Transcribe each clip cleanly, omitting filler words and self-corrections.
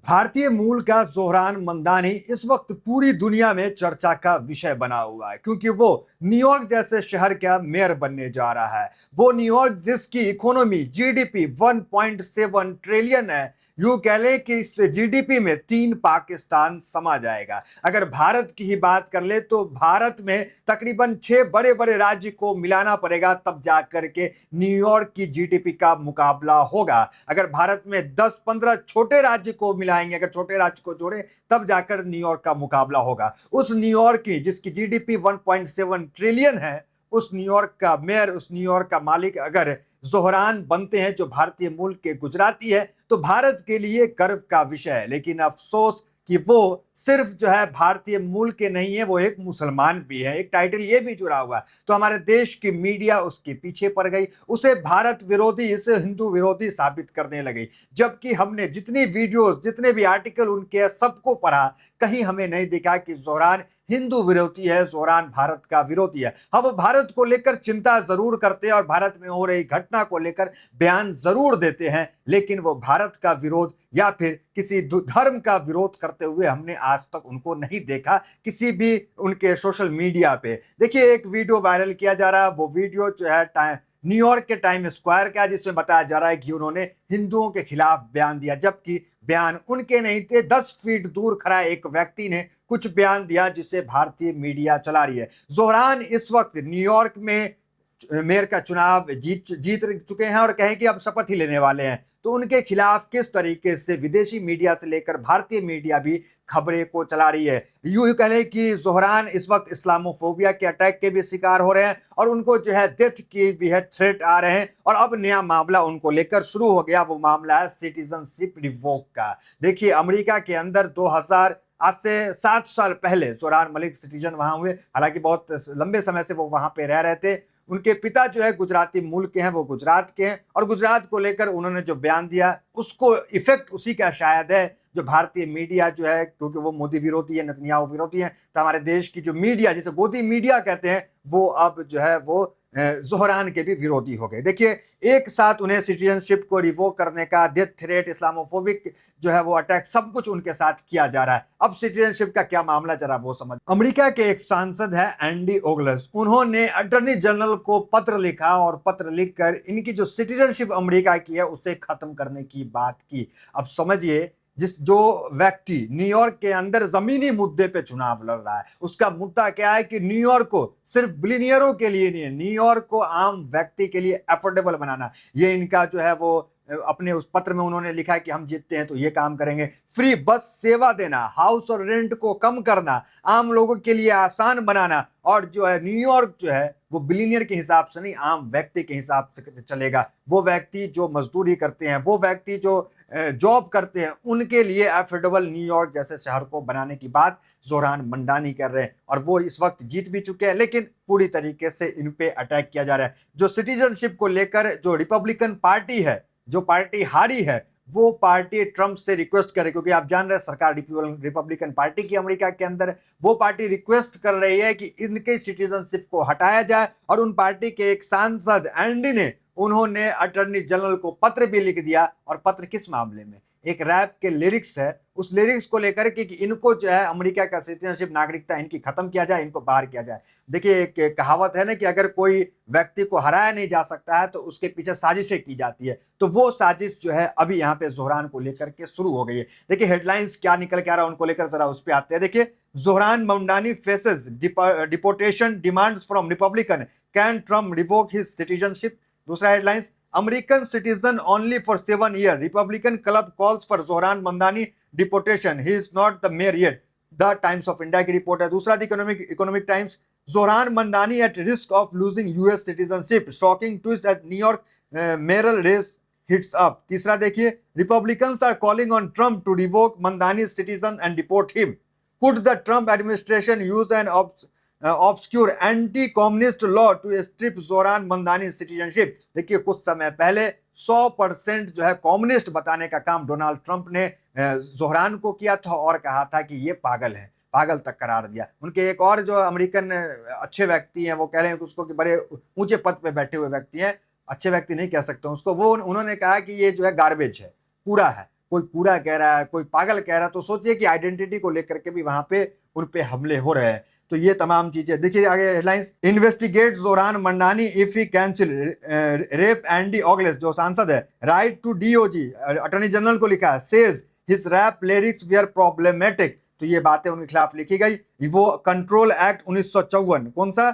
भारतीय मूल का जोहरान मंदानी इस वक्त पूरी दुनिया में चर्चा का विषय बना हुआ है क्योंकि वो न्यूयॉर्क जैसे शहर का मेयर बनने जा रहा है। वो न्यूयॉर्क जिसकी इकोनॉमी जीडीपी 1.7 ट्रिलियन है। यूं कह लें कि इस जीडीपी में 3 पाकिस्तान समा जाएगा। अगर भारत की ही बात कर ले तो भारत में तकरीबन 6 बड़े-बड़े राज्य को मिलाना पड़ेगा, तब जाकर के न्यूयॉर्क की जीडीपी का मुकाबला होगा। अगर भारत में 10-15 छोटे राज्य को मिलाएंगे, अगर छोटे राज्य को जोड़े, तब जाकर न्यूयॉर्क का मुकाबला होगा। उस न्यूयॉर्क की जिसकी जीडीपी 1.7 ट्रिलियन है, उस न्यूयॉर्क का मेयर, उस न्यूयॉर्क का मालिक अगर जोहरान बनते हैं जो भारतीय मूल के गुजराती है, तो भारत के लिए गर्व का विषय है। लेकिन अफसोस कि वो सिर्फ जो है भारतीय मूल के नहीं है, वो एक मुसलमान भी है। एक टाइटल ये भी जुड़ा हुआ है। तो हमारे देश की मीडिया उसके पीछे पड़ गई, उसे भारत विरोधी, इसे हिंदू विरोधी साबित करने लगी। जबकि हमने जितनी वीडियोस, जितने भी आर्टिकल उनके सबको पढ़ा, कहीं हमें नहीं दिखा कि जोहरान हिंदू विरोधी है, जोहरान भारत का विरोधी है। हाँ, वो भारत को लेकर चिंता जरूर करते हैं और भारत में हो रही घटना को लेकर बयान जरूर देते हैं, लेकिन वो भारत का विरोध या फिर किसी धर्म का विरोध करते हुए हमने आज तक उनको नहीं देखा किसी भी उनके सोशल मीडिया पे। देखिए, एक वीडियो वायरल किया जा रहा है। वो वीडियो जो है न्यूयॉर्क के टाइम स्क्वायर का, जिसमें बताया जा रहा है कि उन्होंने हिंदुओं के खिलाफ बयान दिया, जबकि बयान उनके नहीं थे। 10 फीट दूर खड़ा एक व्यक्ति ने कुछ बयान दिया जिसे भारतीय मीडिया चला रही है। जोहरान इस वक्त न्यूयॉर्क में मेयर का चुनाव जीत चुके हैं और कहें कि अब शपथ ही लेने वाले हैं। तो उनके खिलाफ किस तरीके से विदेशी मीडिया से लेकर भारतीय मीडिया भी खबरें को चला रही है। यूं ही कहें कि जोहरान इस वक्त इस्लामोफोबिया के अटैक के भी शिकार हो रहे हैं और उनको जो है डेथ की भी है थ्रेट आ रहे हैं। और अब नया मामला उनको लेकर शुरू हो गया। वो मामला है सिटीजनशिप रिवोक का। देखिए, अमेरिका के अंदर 2000 आज से 7 साल पहले जोहरान मलिक सिटीजन वहां हुए। हालांकि बहुत लंबे समय से वो वहां पे रह रहे थे। उनके पिता जो है गुजराती मूल के हैं, वो गुजरात के हैं और गुजरात को लेकर उन्होंने जो बयान दिया उसको इफेक्ट उसी का शायद है जो भारतीय मीडिया जो है, क्योंकि वो मोदी विरोधी है, नेतन्याहू विरोधी है, तो हमारे देश की जो मीडिया, जिसे गोदी मीडिया कहते हैं, वो अब जो है वो जोहरान के भी विरोधी हो गए। देखिए, एक साथ उन्हें सिटीजनशिप को रिवोक करने का, डेथ थ्रेट, इस्लामोफोबिक जो है वो अटैक, सब कुछ उनके साथ किया जा रहा है। अब सिटीजनशिप का क्या मामला, जरा वो समझ। अमेरिका के एक सांसद है एंडी ओगलस, उन्होंने अटॉर्नी जनरल को पत्र लिखा और पत्र लिखकर इनकी जो सिटीजनशिप अमेरिका की है उसे खत्म करने की बात की। अब समझिए, जो व्यक्ति न्यूयॉर्क के अंदर जमीनी मुद्दे पे चुनाव लड़ रहा है, उसका मुद्दा क्या है कि न्यूयॉर्क को सिर्फ बिलियनियरों के लिए नहीं है, न्यूयॉर्क को आम व्यक्ति के लिए अफोर्डेबल बनाना। ये इनका जो है वो अपने उस पत्र में उन्होंने लिखा है कि हम जीतते हैं तो ये काम करेंगे। फ्री बस सेवा देना, हाउस और रेंट को कम करना, आम लोगों के लिए आसान बनाना। और जो है न्यूयॉर्क जो है वो बिलियनियर के हिसाब से नहीं, आम व्यक्ति के हिसाब से चलेगा। वो व्यक्ति जो मजदूरी करते हैं, वो व्यक्ति जो जॉब करते हैं, उनके लिए अफोर्डेबल न्यूयॉर्क जैसे शहर को बनाने की बात जोहरान मंडानी कर रहे हैं। और वो इस वक्त जीत भी चुके हैं, लेकिन पूरी तरीके से इन पे अटैक किया जा रहा है। जो सिटीजनशिप को लेकर जो रिपब्लिकन पार्टी है, जो पार्टी हारी है, वो पार्टी ट्रंप से रिक्वेस्ट करे, क्योंकि आप जान रहे हैं सरकार रिपब्लिकन पार्टी की अमेरिका के अंदर, वो पार्टी रिक्वेस्ट कर रही है कि इनके सिटीजनशिप को हटाया जाए। और उन पार्टी के एक सांसद एंडी ने, उन्होंने अटॉर्नी जनरल को पत्र भी लिख दिया। और पत्र किस मामले में, एक रैप के लिरिक्स है, उस लिरिक्स को लेकर कि इनको जो है अमेरिका का सिटीजनशिप, नागरिकता इनकी खत्म किया जाए, इनको बाहर किया जाए। देखिए, एक कहावत है ना कि अगर कोई व्यक्ति को हराया नहीं जा सकता है तो उसके पीछे साजिशें की जाती है। तो वो साजिश जो है अभी यहाँ पे जोहरान को लेकर के शुरू हो गई है। देखिए, हेडलाइंस क्या निकल के आ रहा है उनको लेकर, जरा उस पर आते हैं। देखिए, Zohran Mamdani faces deportation demands from Republican, can Trump revoke his citizenship. दूसरा headlines, American citizen only for 7 year, Republican club calls for Zohran Mamdani deportation, he is not the mayor yet. The Times of India की report है। दूसरा, the Economic Times, Zohran Mamdani at risk of losing US citizenship, shocking twist at New York mayoral race hits up. तीसरा देखिए, Republicans are calling on Trump to revoke Mamdani citizen and deport him. Could the Trump administration use an obscure anti communist law to strip Zohran Mamdani citizenship. देखिए, कुछ समय पहले 100% जो है communist बताने का काम डोनाल्ड ट्रंप ने जोहरान को किया था और कहा था कि ये पागल है, पागल तक करार दिया। उनके एक और जो अमेरिकन अच्छे व्यक्ति हैं, वो कह रहे हैं कि उसको कि बड़े ऊंचे पद पे बैठे हुए व्यक्ति हैं, अच्छे व्यक्ति नहीं कह सकते उसको, वो उन्होंने कहा कि ये जो है गार्बेज है, कूड़ा है, कोई कूड़ा कह रहा है, कोई पागल कह रहा है, तो सोचिए कि आइडेंटिटी को लेकर के भी वहां पे उन पे हमले हो रहे हैं। तो ये तमाम चीजें देखिए आगे headlines, investigate Zohran Mamdani if he cancel rap Andy Ogles, जो सांसद है, write to DOJ, attorney general को लिखा है, says his rap lyrics were problematic. तो ये बातें उनके खिलाफ लिखी गई। वो कंट्रोल एक्ट 1954, कौन सा,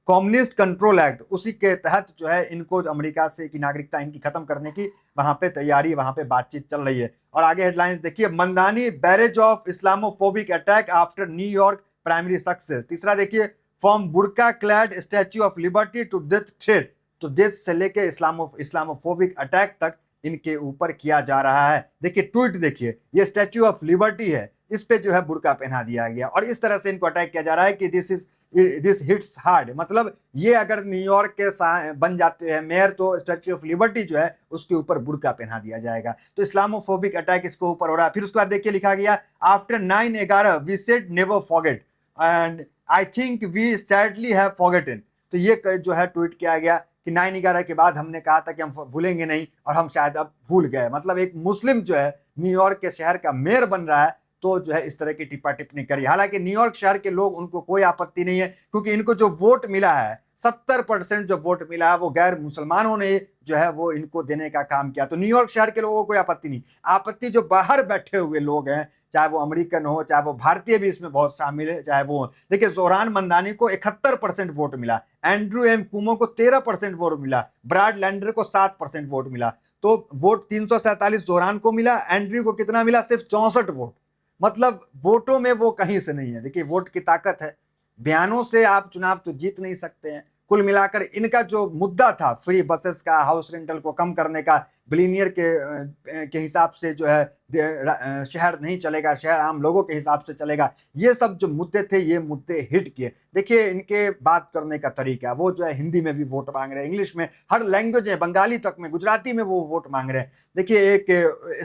कम्युनिस्ट कंट्रोल एक्ट, उसी के तहत जो है इनको अमेरिका से की नागरिकता इनकी खत्म करने की वहां पे तैयारी, वहां पे बातचीत चल रही है। और आगे हेडलाइंस देखिए, Mamdani barrage of Islamophobic attack after New York primary success. तीसरा देखिए, from burqa clad Statue of Liberty to death threat, तो डेथ से लेके इस्लामोफोबिक अटैक तक इनके ऊपर किया जा रहा है। देखिए ट्वीट देखिए, ये स्टैच्यू ऑफ लिबर्टी है, इस पे जो है बुर्का पहना दिया गया और इस तरह से इनको अटैक किया जा रहा है कि दिस हिट्स हार्ड। मतलब ये अगर न्यूयॉर्क के बन जाते हैं मेयर तो स्टैच्यू ऑफ लिबर्टी जो है उसके ऊपर बुर्का पहना दिया जाएगा। तो इस्लामोफोबिक अटैक इसके ऊपर हो रहा है। फिर उसके बाद देखिए लिखा गया, after 9/11 we said never forget and I think we sadly have forgotten. तो ये जो है ट्वीट किया गया कि 9/11 के बाद हमने कहा था कि हम भूलेंगे नहीं और हम शायद अब भूल गए। मतलब एक मुस्लिम जो है न्यूयॉर्क के शहर का मेयर बन रहा है तो जो है इस तरह की टिप्पा टिप्पणी करी। हालांकि न्यूयॉर्क शहर के लोग, उनको कोई आपत्ति नहीं है क्योंकि इनको जो वोट मिला है 70% जो वोट मिला है वो गैर मुसलमानों ने जो है वो इनको देने का काम किया। तो न्यूयॉर्क शहर के लोगों को कोई आपत्ति नहीं। आपत्ति जो बाहर बैठे हुए लोग हैं, चाहे वो अमेरिकन हो चाहे वो भारतीय भी इसमें बहुत शामिल है, चाहे वो, देखिए जोहरान मंदानी को 71% वोट मिला, एंड्रू एम कुमो को 13% वोट मिला, ब्राड लैंडर को 7% वोट मिला। तो वोट 347 जोहरान को मिला, एंड्रू को कितना मिला, सिर्फ 64 वोट। मतलब वोटों में वो कहीं से नहीं है। देखिए वोट की ताकत है, बयानों से आप चुनाव तो जीत नहीं सकते हैं। कुल मिलाकर इनका जो मुद्दा था फ्री बसेस का, हाउस रेंटल को कम करने का, बिलीनियर के हिसाब से जो है शहर नहीं चलेगा, शहर आम लोगों के हिसाब से चलेगा, ये सब जो मुद्दे थे ये मुद्दे हिट किए। देखिए इनके बात करने का तरीका, वो जो है हिंदी में भी वोट मांग रहे हैं, इंग्लिश में, हर लैंग्वेज है, बंगाली तक में, गुजराती में वो वोट मांग रहे हैं। देखिए एक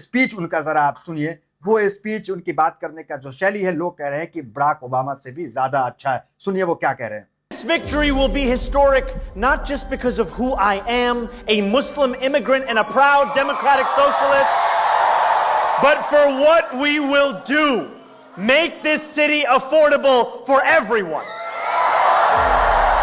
स्पीच उनका जरा आप सुनिए, वो स्पीच, उनकी बात करने का जो शैली है, लोग कह रहे हैं कि बराक ओबामा से भी ज्यादा अच्छा है। सुनिए वो क्या कह रहे हैं। This victory will be historic not just because of who I am, a Muslim immigrant and a proud democratic socialist, but for what we will do. Make this city affordable for everyone.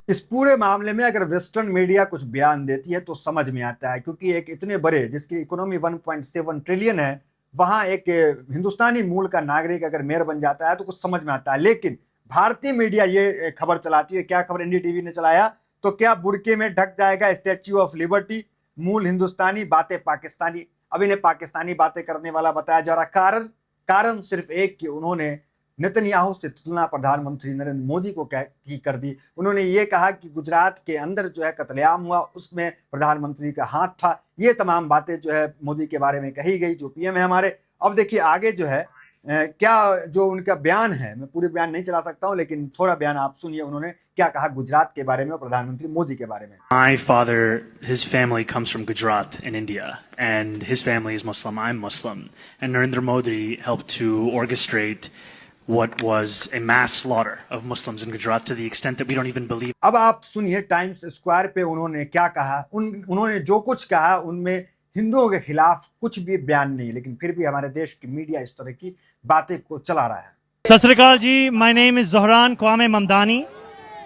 इस पूरे मामले में अगर western media कुछ बयान देती है तो समझ में आता है, क्योंकि एक इतने बड़े जिसकी इकोनॉमी 1.7 ट्रिलियन है, वहां एक हिंदुस्तानी मूल का नागरिक अगर मेयर बन जाता है तो कुछ समझ में आता है। लेकिन भारतीय मीडिया ये खबर चलाती है, क्या खबर एनडीटीवी ने चलाया, तो क्या बुर्के में ढक जाएगा स्टैच्यू ऑफ लिबर्टी, मूल हिंदुस्तानी बातें पाकिस्तानी। अब इन्हें पाकिस्तानी बातें करने वाला बताया जा रहा। कारण सिर्फ एक कि उन्होंने नेतन्याहू से तुलना प्रधानमंत्री नरेंद्र मोदी को कर दी। उन्होंने ये कहा कि गुजरात के अंदर जो है कत्लेआम हुआ उसमें प्रधानमंत्री का हाथ था। ये तमाम बातें जो है मोदी के बारे में कही गई, जो पीएम है हमारे। अब देखिए आगे जो है क्या जो उनका बयान है, मैं पूरे बयान नहीं चला सकता हूं लेकिन थोड़ा बयान आप सुनिए उन्होंने क्या कहा गुजरात के बारे में और प्रधानमंत्री मोदी के बारे में। My father, his family comes from Gujarat in India, and his family is Muslim. I'm Muslim, and Narendra Modi helped to orchestrate what was a mass slaughter of Muslims in Gujarat to the extent that we don't even believe. अब आप सुनिए times square पे उन्होंने क्या कहा। उन्होंने जो कुछ कहा उनमें हिंदुओं के खिलाफ कुछ भी बयान नहीं, लेकिन फिर भी हमारे देश की मीडिया इस तरह की बातें को चला रहा है। सत श्री अकाल जी, my name is Zohran Kwame Mamdani.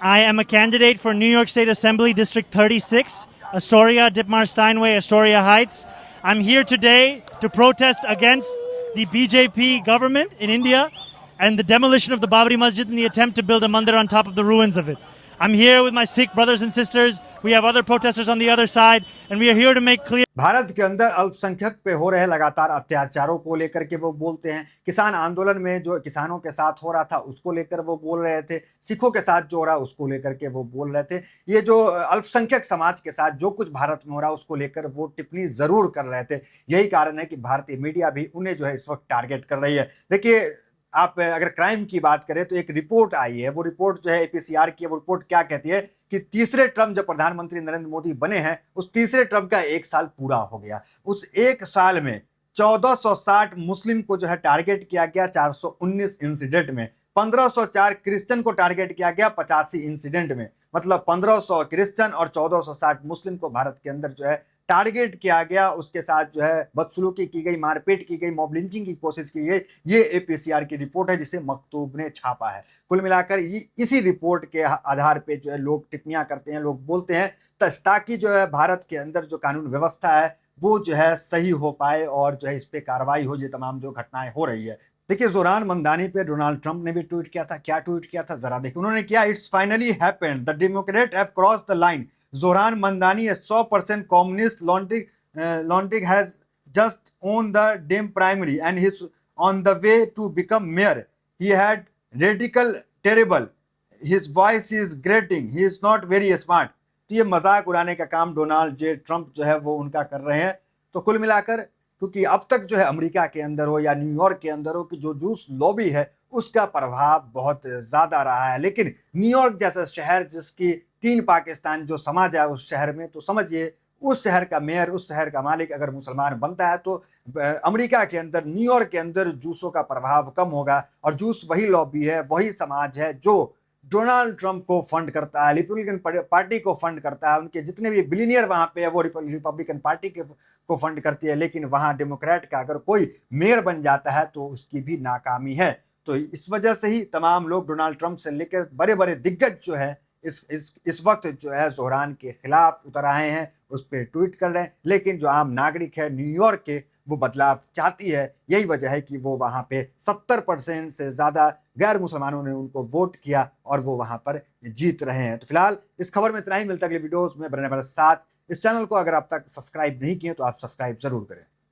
I am a candidate for New York State Assembly District 36, Astoria, Dipmar Steinway, Astoria Heights. I'm here today to protest against the BJP government in India and the demolition of the Babri Masjid and the attempt to build a mandir on top of the ruins of it. I'm here with my Sikh brothers and sisters. We have other protesters on the other side, and we are here to make clear. Bharat के अंदर अल्पसंख्यक पे हो रहे लगातार अत्याचारों को लेकर के वो बोलते हैं। किसान आंदोलन में जो किसानों के साथ हो रहा था उसको लेकर वो बोल रहे थे, सिखों के साथ जो हो रहा है उसको लेकर के वो बोल रहे थे। ये जो अल्पसंख्यक समाज के साथ जो कुछ भारत में हो रहा है उसको लेकर वो टिप्पणी जरूर कर रहे थे। यही कारण है कि भारतीय मीडिया भी उन्हें जो है इस वक्त टारगेट कर रही है। देखिए आप अगर क्राइम की बात करें तो एक रिपोर्ट आई है, वो रिपोर्ट जो है एपीसीआर की, वो रिपोर्ट क्या कहती है कि तीसरे टर्म जब प्रधानमंत्री नरेंद्र मोदी बने हैं उस तीसरे टर्म का 1 साल पूरा हो गया। उस 1 साल में 1460 मुस्लिम को जो है टारगेट किया गया 419 इंसिडेंट में, 1504 क्रिश्चियन को टारगेट किया गया 85 इंसिडेंट में। मतलब 1500 क्रिश्चियन और 1460 मुस्लिम को भारत के अंदर जो है टारगेट किया गया, उसके साथ जो है बदसलूकी की गई, मारपीट की गई, मॉब लिंचिंग की कोशिश की गई। ये एपीसीआर की रिपोर्ट है जिसे मकतूब ने छापा है। कुल मिलाकर इसी रिपोर्ट के आधार पे जो है लोग टिप्पणियां करते हैं, लोग बोलते हैं, ताकि जो है भारत के अंदर जो कानून व्यवस्था है वो जो है सही हो पाए और जो है इस पे कार्रवाई हो, ये तमाम जो घटनाएं हो रही है। देखिए, जोहरान ममदानी पे डोनाल्ड ट्रंप ने भी ट्वीट किया था। क्या ट्वीट किया था जरा देखिए, उन्होंने किया, it's finally happened, the Democrat have cross the line, Zohran Mamdani a 100% communist lunatic has just won the Dem primary and he on the way to become mayor, he had radical terrible, his voice is grating, he is not very smart. तो ये मजाक उड़ाने का काम Donald J Trump जो है वो उनका कर रहे हैं। तो कुल मिलाकर, क्योंकि अब तक जो है अमेरिका के अंदर हो या न्यूयॉर्क के अंदर हो कि जो जूस लॉबी है उसका प्रभाव बहुत ज्यादा रहा है, लेकिन न्यूयॉर्क जैसा शहर जिसकी 3 पाकिस्तान जो समाज है उस शहर में, तो समझिए उस शहर का मेयर, उस शहर का मालिक अगर मुसलमान बनता है तो अमेरिका के अंदर, न्यूयॉर्क के अंदर जूसों का प्रभाव कम होगा। और जूस वही लॉबी है, वही समाज है जो डोनाल्ड ट्रंप को फंड करता है, रिपब्लिकन पार्टी को फंड करता है, उनके जितने भी बिलियनियर वहां पे है वो रिपब्लिकन पार्टी को फंड करती है। लेकिन वहां डेमोक्रेट का अगर कोई मेयर बन जाता है तो उसकी भी नाकामी है। तो इस वजह से ही तमाम लोग डोनाल्ड ट्रंप से लेकर बड़े बड़े दिग्गज जो है इस वक्त जो है जोहरान के खिलाफ उतर आए हैं, उस पर ट्वीट कर रहे हैं। लेकिन जो आम नागरिक है न्यूयॉर्क के, वो बदलाव चाहती है। यही वजह है कि वो वहां पे 70% से ज्यादा गैर मुसलमानों ने उनको वोट किया और वो वहां पर जीत रहे हैं। तो फिलहाल इस खबर में इतना ही। मिलता है अगले वीडियोस में बने साथ। इस चैनल को अगर आप तक सब्सक्राइब नहीं किए तो आप सब्सक्राइब जरूर करें।